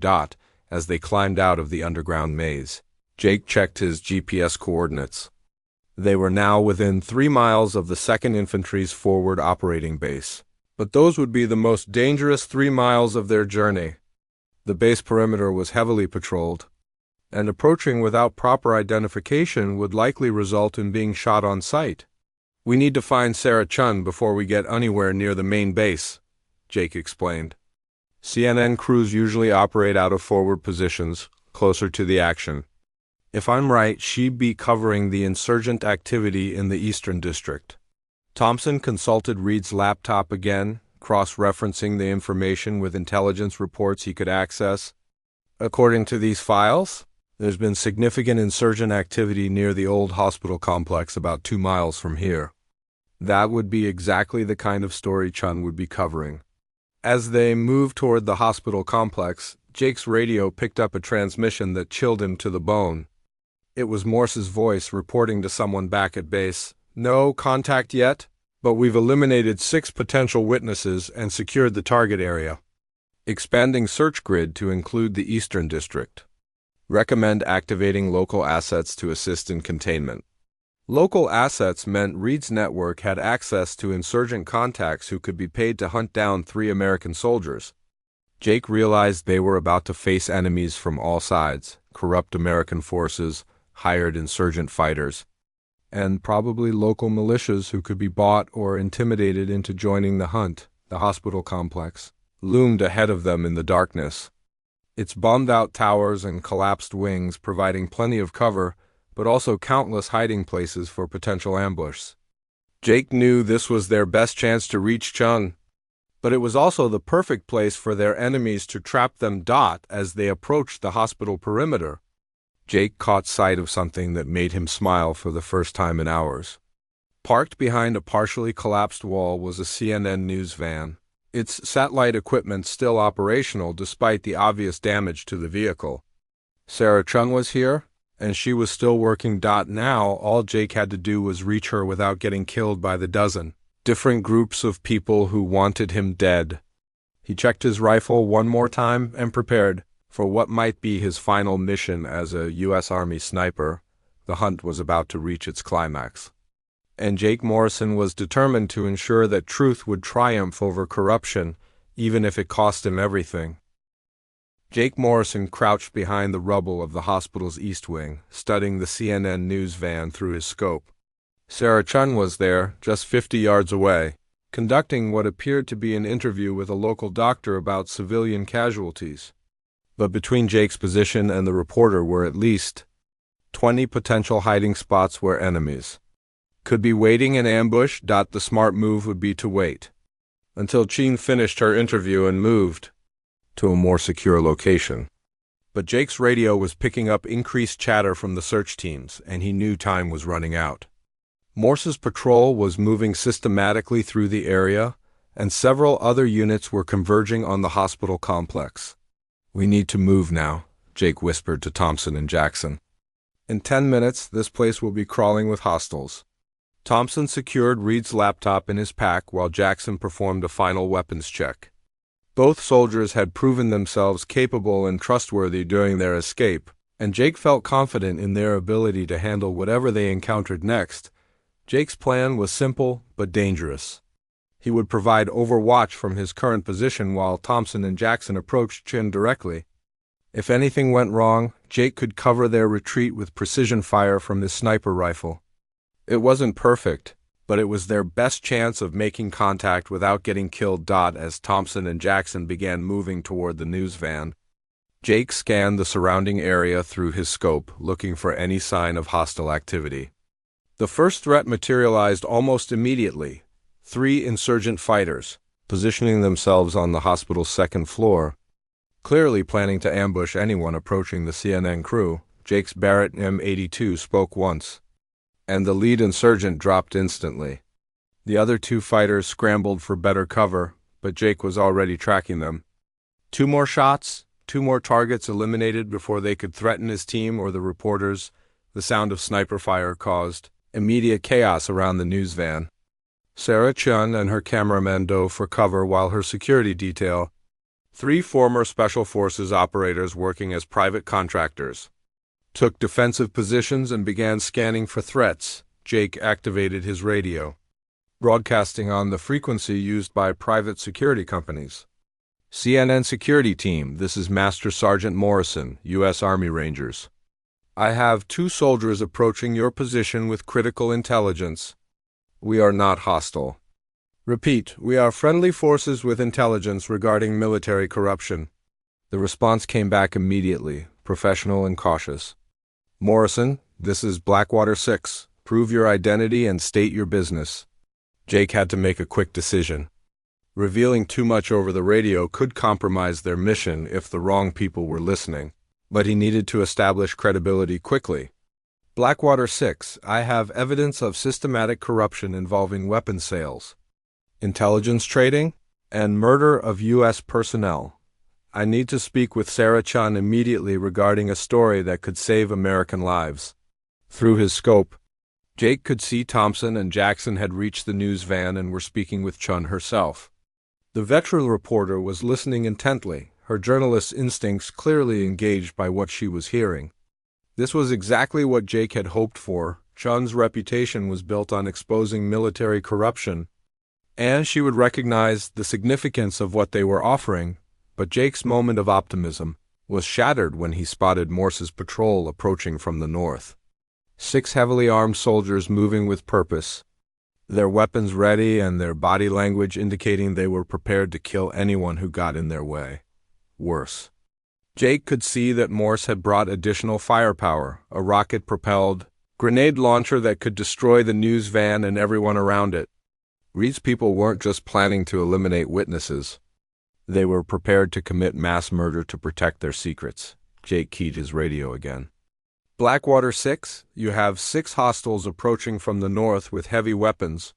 As they climbed out of the underground maze, Jake checked his GPS coordinates. They were now within 3 miles of the 2nd Infantry's forward operating base. But those would be the most dangerous 3 miles of their journey. The base perimeter was heavily patrolled, and approaching without proper identification would likely result in being shot on sight. "We need to find Sarah Chun before we get anywhere near the main base," Jake explained. "CNN crews usually operate out of forward positions, closer to the action. If I'm right, she'd be covering the insurgent activity in the Eastern District." Thompson consulted Reed's laptop again, cross-referencing the information with intelligence reports he could access. "According to these files, there's been significant insurgent activity near the old hospital complex about 2 miles from here." That would be exactly the kind of story Chun would be covering. As they moved toward the hospital complex, Jake's radio picked up a transmission that chilled him to the bone. It was Morse's voice reporting to someone back at base. "No contact yet, but we've eliminated 6 potential witnesses and secured the target area. Expanding search grid to include the Eastern District. Recommend activating local assets to assist in containment." Local assets meant Reed's network had access to insurgent contacts who could be paid to hunt down 3 American soldiers. Jake realized they were about to face enemies from all sides: corrupt American forces, hired insurgent fighters, and probably local militias who could be bought or intimidated into joining the hunt. The hospital complex loomed ahead of them in the darkness, its bombed-out towers and collapsed wings providing plenty of cover, but also countless hiding places for potential ambush. Jake knew this was their best chance to reach Chun, but it was also the perfect place for their enemies to trap them. As they approached the hospital perimeter, Jake caught sight of something that made him smile for the first time in hours. Parked behind a partially collapsed wall was a CNN news van, its satellite equipment still operational despite the obvious damage to the vehicle. "Sarah Chun was here?" and she was still working. Now, all Jake had to do was reach her without getting killed by the dozen different groups of people who wanted him dead. He checked his rifle one more time and prepared for what might be his final mission as a U.S. Army sniper. The hunt was about to reach its climax, and Jake Morrison was determined to ensure that truth would triumph over corruption, even if it cost him everything. Jake Morrison crouched behind the rubble of the hospital's east wing, studying the CNN news van through his scope. Sarah Chun was there, just 50 yards away, conducting what appeared to be an interview with a local doctor about civilian casualties. But between Jake's position and the reporter were at least 20 potential hiding spots where enemies could be waiting in ambush. The smart move would be to wait until Chin finished her interview and moved to a more secure location. But Jake's radio was picking up increased chatter from the search teams, and he knew time was running out. Morse's patrol was moving systematically through the area, and several other units were converging on the hospital complex. "We need to move now," Jake whispered to Thompson and Jackson. "In 10 minutes, this place will be crawling with hostiles." Thompson secured Reed's laptop in his pack while Jackson performed a final weapons check. Both soldiers had proven themselves capable and trustworthy during their escape, and Jake felt confident in their ability to handle whatever they encountered next. Jake's plan was simple but dangerous. He would provide overwatch from his current position while Thompson and Jackson approached Chin directly. If anything went wrong, Jake could cover their retreat with precision fire from his sniper rifle. It wasn't perfect, but it was their best chance of making contact without getting killed. As Thompson and Jackson began moving toward the news van, Jake scanned the surrounding area through his scope, looking for any sign of hostile activity. The first threat materialized almost immediately: 3 insurgent fighters, positioning themselves on the hospital's second floor, clearly planning to ambush anyone approaching the CNN crew. Jake's Barrett M82 spoke once, and the lead insurgent dropped instantly. The other 2 fighters scrambled for better cover, but Jake was already tracking them. 2 more shots, 2 more targets eliminated before they could threaten his team or the reporters. The sound of sniper fire caused immediate chaos around the news van. Sarah Chun and her cameraman dove for cover while her security detail, 3 former Special Forces operators working as private contractors, took defensive positions and began scanning for threats. Jake activated his radio, broadcasting on the frequency used by private security companies. "CNN security team, this is Master Sergeant Morrison, U.S. Army Rangers. I have 2 soldiers approaching your position with critical intelligence. We are not hostile. Repeat, we are friendly forces with intelligence regarding military corruption." The response came back immediately, professional and cautious. "Morrison, this is Blackwater 6. Prove your identity and state your business." Jake had to make a quick decision. Revealing too much over the radio could compromise their mission if the wrong people were listening, but he needed to establish credibility quickly. "Blackwater 6, I have evidence of systematic corruption involving weapons sales, intelligence trading, and murder of U.S. personnel. I need to speak with Sarah Chun immediately regarding a story that could save American lives." Through his scope, Jake could see Thompson and Jackson had reached the news van and were speaking with Chun herself. The veteran reporter was listening intently, her journalist's instincts clearly engaged by what she was hearing. This was exactly what Jake had hoped for. Chun's reputation was built on exposing military corruption, and she would recognize the significance of what they were offering. But Jake's moment of optimism was shattered when he spotted Morse's patrol approaching from the north. 6 heavily armed soldiers moving with purpose, their weapons ready and their body language indicating they were prepared to kill anyone who got in their way. Worse, Jake could see that Morse had brought additional firepower, a rocket-propelled grenade launcher that could destroy the news van and everyone around it. Reed's people weren't just planning to eliminate witnesses. They were prepared to commit mass murder to protect their secrets. Jake keyed his radio again. "Blackwater 6, you have 6 hostiles approaching from the north with heavy weapons.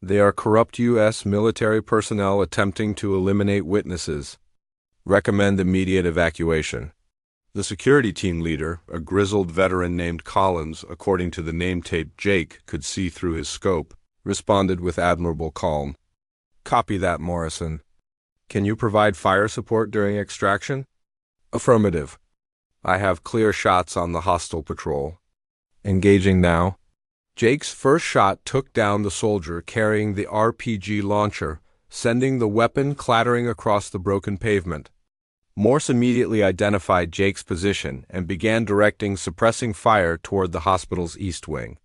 They are corrupt U.S. military personnel attempting to eliminate witnesses. Recommend immediate evacuation." The security team leader, a grizzled veteran named Collins, according to the name tape Jake could see through his scope, responded with admirable calm. "Copy that, Morrison. Can you provide fire support during extraction?" "Affirmative. I have clear shots on the hostile patrol." "Engaging now." Jake's first shot took down the soldier carrying the RPG launcher, sending the weapon clattering across the broken pavement. Morse immediately identified Jake's position and began directing suppressing fire toward the hospital's east wing.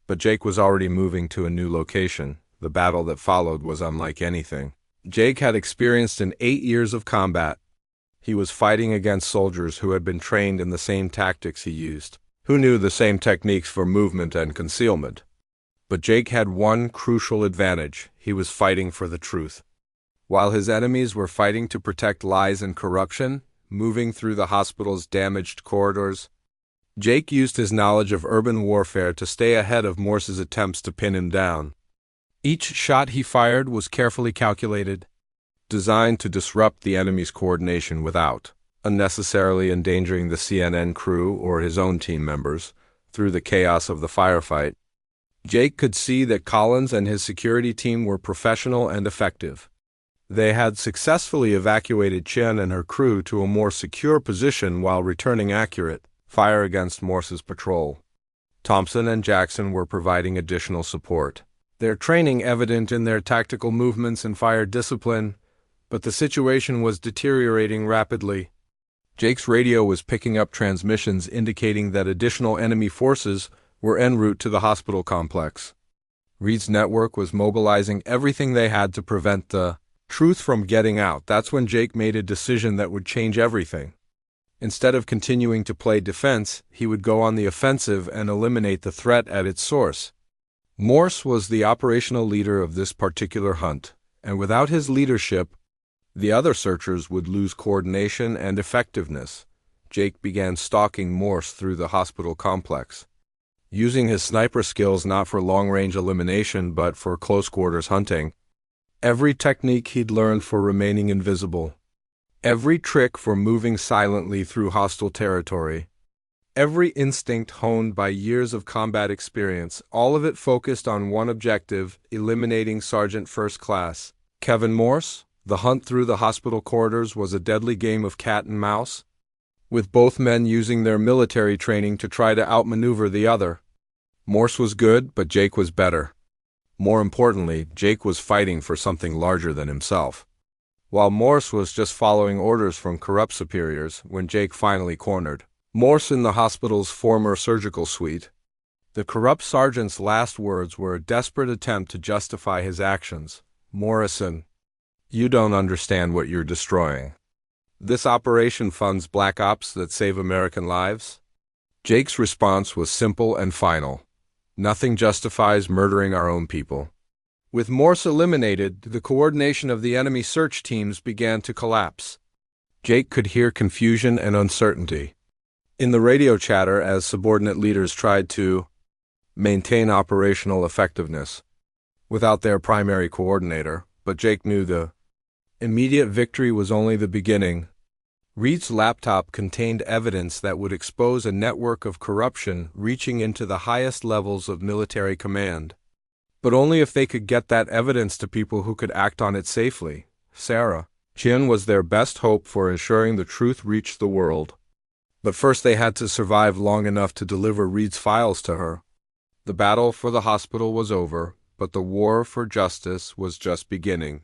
But Jake was already moving to a new location. The battle that followed was unlike anything Jake had experienced in 8 years of combat. He was fighting against soldiers who had been trained in the same tactics he used, who knew the same techniques for movement and concealment. But Jake had one crucial advantage: he was fighting for the truth. While his enemies were fighting to protect lies and corruption, moving through the hospital's damaged corridors, Jake used his knowledge of urban warfare to stay ahead of Morse's attempts to pin him down. Each shot he fired was carefully calculated, designed to disrupt the enemy's coordination without unnecessarily endangering the CNN crew or his own team members. Through the chaos of the firefight, Jake could see that Collins and his security team were professional and effective. They had successfully evacuated Chen and her crew to a more secure position while returning accurate fire against Morse's patrol. Thompson and Jackson were providing additional support, their training evident in their tactical movements and fire discipline, but the situation was deteriorating rapidly. Jake's radio was picking up transmissions indicating that additional enemy forces were en route to the hospital complex. Reed's network was mobilizing everything they had to prevent the truth from getting out. That's when Jake made a decision that would change everything. Instead of continuing to play defense, he would go on the offensive and eliminate the threat at its source. Morse was the operational leader of this particular hunt, and without his leadership, the other searchers would lose coordination and effectiveness. Jake began stalking Morse through the hospital complex, using his sniper skills not for long-range elimination but for close-quarters hunting. Every technique he'd learned for remaining invisible, every trick for moving silently through hostile territory, every instinct honed by years of combat experience, all of it focused on one objective: eliminating Sergeant First Class Kevin Morse. The hunt through the hospital corridors was a deadly game of cat and mouse, with both men using their military training to try to outmaneuver the other. Morse was good, but Jake was better. More importantly, Jake was fighting for something larger than himself, while Morse was just following orders from corrupt superiors. When Jake finally cornered Morse in the hospital's former surgical suite, the corrupt sergeant's last words were a desperate attempt to justify his actions. "Morrison, you don't understand what you're destroying. This operation funds black ops that save American lives." Jake's response was simple and final: "Nothing justifies murdering our own people." With Morse eliminated, the coordination of the enemy search teams began to collapse. Jake could hear confusion and uncertainty in the radio chatter as subordinate leaders tried to maintain operational effectiveness without their primary coordinator, but Jake knew the immediate victory was only the beginning. Reed's laptop contained evidence that would expose a network of corruption reaching into the highest levels of military command. But only if they could get that evidence to people who could act on it safely. Sarah Chin was their best hope for ensuring the truth reached the world. But first they had to survive long enough to deliver Reed's files to her. The battle for the hospital was over, but the war for justice was just beginning.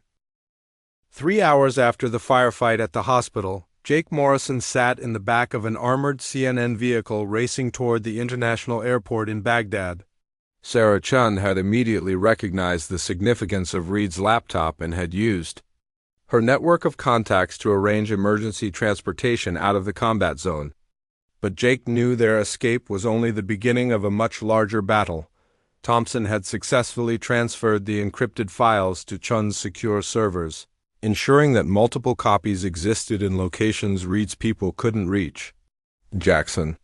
3 hours after the firefight at the hospital, Jake Morrison sat in the back of an armored CNN vehicle racing toward the international airport in Baghdad. Sarah Chun had immediately recognized the significance of Reed's laptop and had used her network of contacts to arrange emergency transportation out of the combat zone. But Jake knew their escape was only the beginning of a much larger battle. Thompson had successfully transferred the encrypted files to Chun's secure servers, ensuring that multiple copies existed in locations Reed's people couldn't reach. Jackson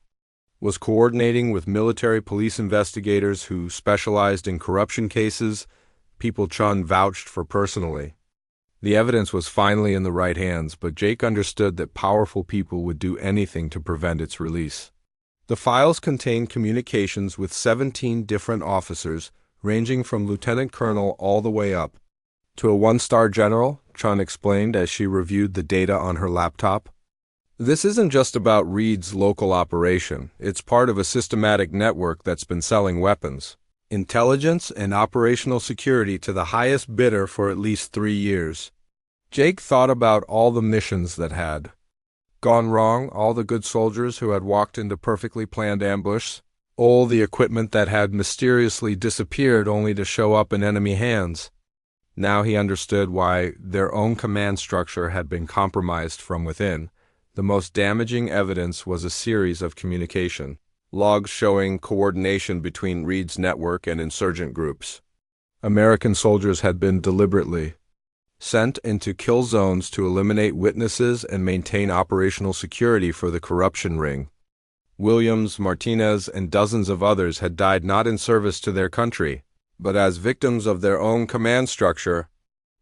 was coordinating with military police investigators who specialized in corruption cases, people Chun vouched for personally. The evidence was finally in the right hands, but Jake understood that powerful people would do anything to prevent its release. The files contained communications with 17 different officers, ranging from lieutenant colonel all the way up to a one-star general, Chun explained as she reviewed the data on her laptop. This isn't just about Reed's local operation. It's part of a systematic network that's been selling weapons, intelligence, and operational security to the highest bidder for at least 3 years. Jake thought about all the missions that had gone wrong, all the good soldiers who had walked into perfectly planned ambush, all the equipment that had mysteriously disappeared only to show up in enemy hands. Now he understood why their own command structure had been compromised from within. The most damaging evidence was a series of communication logs showing coordination between Reed's network and insurgent groups. American soldiers had been deliberately sent into kill zones to eliminate witnesses and maintain operational security for the corruption ring. Williams, Martinez, and dozens of others had died not in service to their country, but as victims of their own command structure.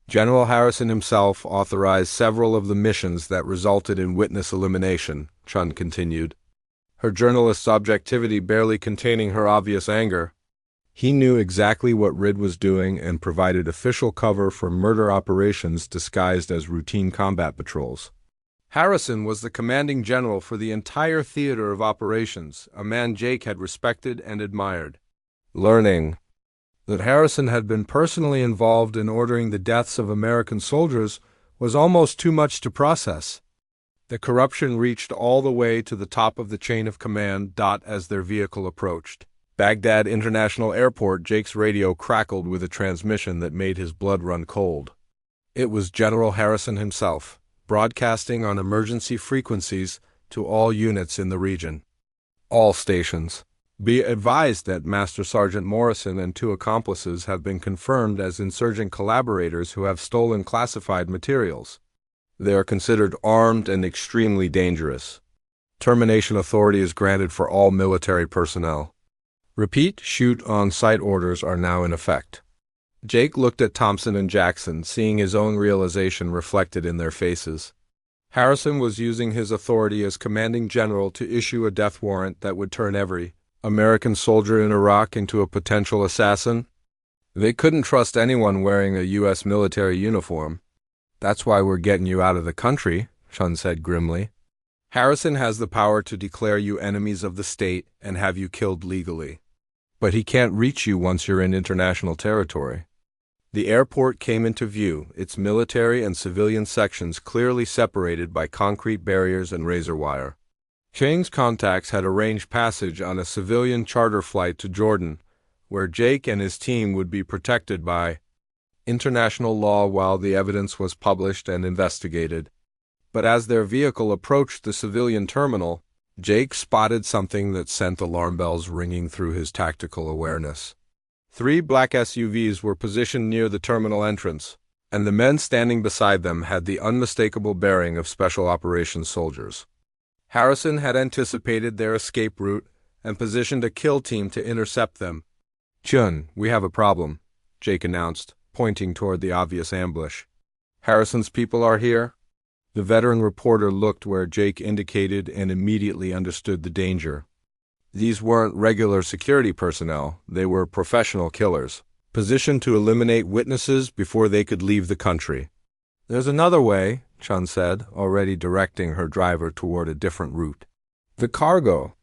General Harrison himself authorized several of the missions that resulted in witness elimination, Chun continued, her journalist's objectivity barely containing her obvious anger. He knew exactly what Reed was doing and provided official cover for murder operations disguised as routine combat patrols. Harrison was the commanding general for the entire theater of operations, a man Jake had respected and admired. Learning that Harrison had been personally involved in ordering the deaths of American soldiers was almost too much to process. The corruption reached all the way to the top of the chain of command. As their vehicle approached Baghdad International Airport, Jake's radio crackled with a transmission that made his blood run cold. It was General Harrison himself, broadcasting on emergency frequencies to all units in the region. All stations. Be advised that Master Sergeant Morrison and 2 accomplices have been confirmed as insurgent collaborators who have stolen classified materials. They are considered armed and extremely dangerous. Termination authority is granted for all military personnel. Repeat, shoot on-site orders are now in effect. Jake looked at Thompson and Jackson, seeing his own realization reflected in their faces. Harrison was using his authority as commanding general to issue a death warrant that would turn every American soldier in Iraq into a potential assassin. They couldn't trust anyone wearing a U.S. military uniform. That's why we're getting you out of the country, Chun said grimly. Harrison has the power to declare you enemies of the state and have you killed legally. But he can't reach you once you're in international territory. The airport came into view, its military and civilian sections clearly separated by concrete barriers and razor wire. Chang's contacts had arranged passage on a civilian charter flight to Jordan, where Jake and his team would be protected by international law while the evidence was published and investigated. But as their vehicle approached the civilian terminal, Jake spotted something that sent alarm bells ringing through his tactical awareness. 3 black SUVs were positioned near the terminal entrance, and the men standing beside them had the unmistakable bearing of Special Operations soldiers. Harrison had anticipated their escape route and positioned a kill team to intercept them. "Chun, we have a problem," Jake announced, pointing toward the obvious ambush. "Harrison's people are here?" The veteran reporter looked where Jake indicated and immediately understood the danger. These weren't regular security personnel, they were professional killers, positioned to eliminate witnesses before they could leave the country. "There's another way," Chun said, already directing her driver toward a different route. "The cargo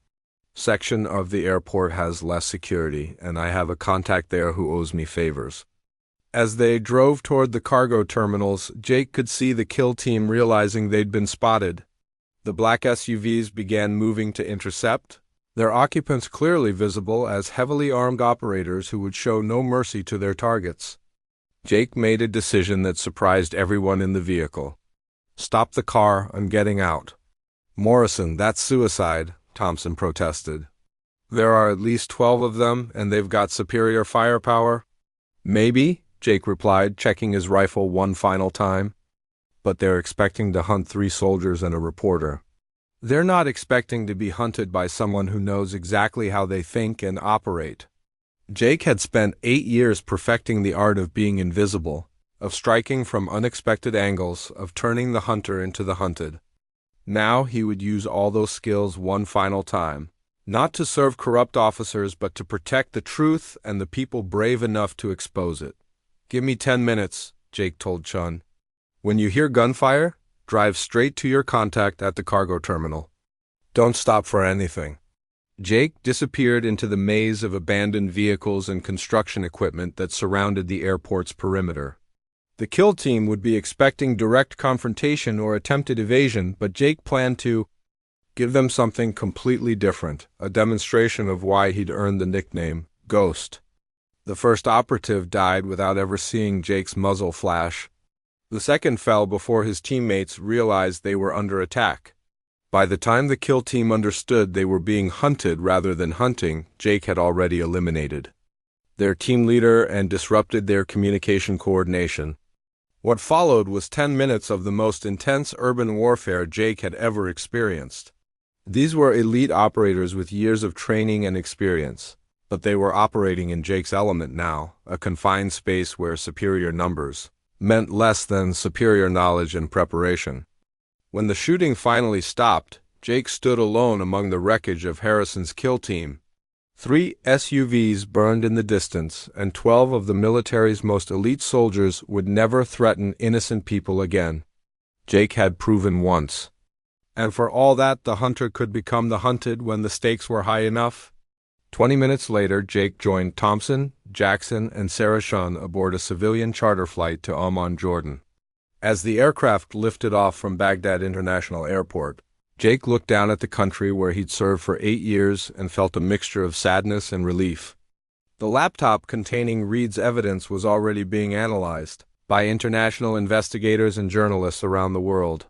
section of the airport has less security, and I have a contact there who owes me favors." As they drove toward the cargo terminals, Jake could see the kill team realizing they'd been spotted. The black SUVs began moving to intercept, their occupants clearly visible as heavily armed operators who would show no mercy to their targets. Jake made a decision that surprised everyone in the vehicle. "Stop the car, I'm getting out." "Morrison, that's suicide," Thompson protested. "There are at least 12 of them, and they've got superior firepower." "Maybe," Jake replied, checking his rifle one final time. "But they're expecting to hunt 3 soldiers and a reporter. They're not expecting to be hunted by someone who knows exactly how they think and operate." Jake had spent 8 years perfecting the art of being invisible, of striking from unexpected angles, of turning the hunter into the hunted. Now he would use all those skills one final time, not to serve corrupt officers but to protect the truth and the people brave enough to expose it. "Give me 10 minutes, Jake told Chun. "When you hear gunfire, drive straight to your contact at the cargo terminal. Don't stop for anything." Jake disappeared into the maze of abandoned vehicles and construction equipment that surrounded the airport's perimeter. The kill team would be expecting direct confrontation or attempted evasion, but Jake planned to give them something completely different, a demonstration of why he'd earned the nickname Ghost. The first operative died without ever seeing Jake's muzzle flash. The second fell before his teammates realized they were under attack. By the time the kill team understood they were being hunted rather than hunting, Jake had already eliminated their team leader and disrupted their communication coordination. What followed was 10 minutes of the most intense urban warfare Jake had ever experienced. These were elite operators with years of training and experience, but they were operating in Jake's element now, a confined space where superior numbers meant less than superior knowledge and preparation. When the shooting finally stopped, Jake stood alone among the wreckage of Harrison's kill team. 3 SUVs burned in the distance, and 12 of the military's most elite soldiers would never threaten innocent people again. Jake had proven once. And for all that, the hunter could become the hunted when the stakes were high enough. 20 minutes later, Jake joined Thompson, Jackson, and Sarah Shun aboard a civilian charter flight to Amman, Jordan. As the aircraft lifted off from Baghdad International Airport, Jake looked down at the country where he'd served for 8 years and felt a mixture of sadness and relief. The laptop containing Reed's evidence was already being analyzed by international investigators and journalists around the world.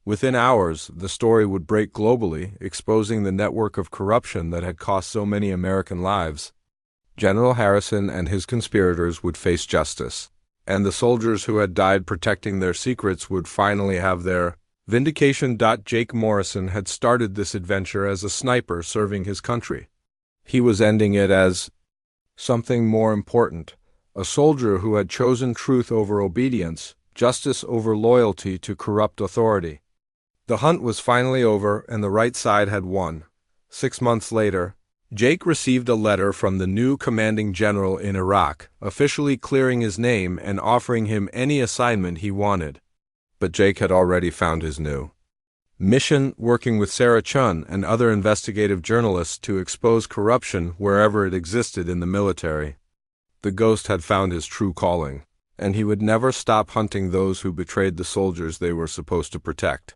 Within hours, the story would break globally, exposing the network of corruption that had cost so many American lives. General Harrison and his conspirators would face justice, and the soldiers who had died protecting their secrets would finally have their vindication. Jake Morrison had started this adventure as a sniper serving his country. He was ending it as something more important, a soldier who had chosen truth over obedience, justice over loyalty to corrupt authority. The hunt was finally over, and the right side had won. 6 months later, Jake received a letter from the new commanding general in Iraq, officially clearing his name and offering him any assignment he wanted. But Jake had already found his new mission, working with Sarah Chun and other investigative journalists to expose corruption wherever it existed in the military. The Ghost had found his true calling, and he would never stop hunting those who betrayed the soldiers they were supposed to protect.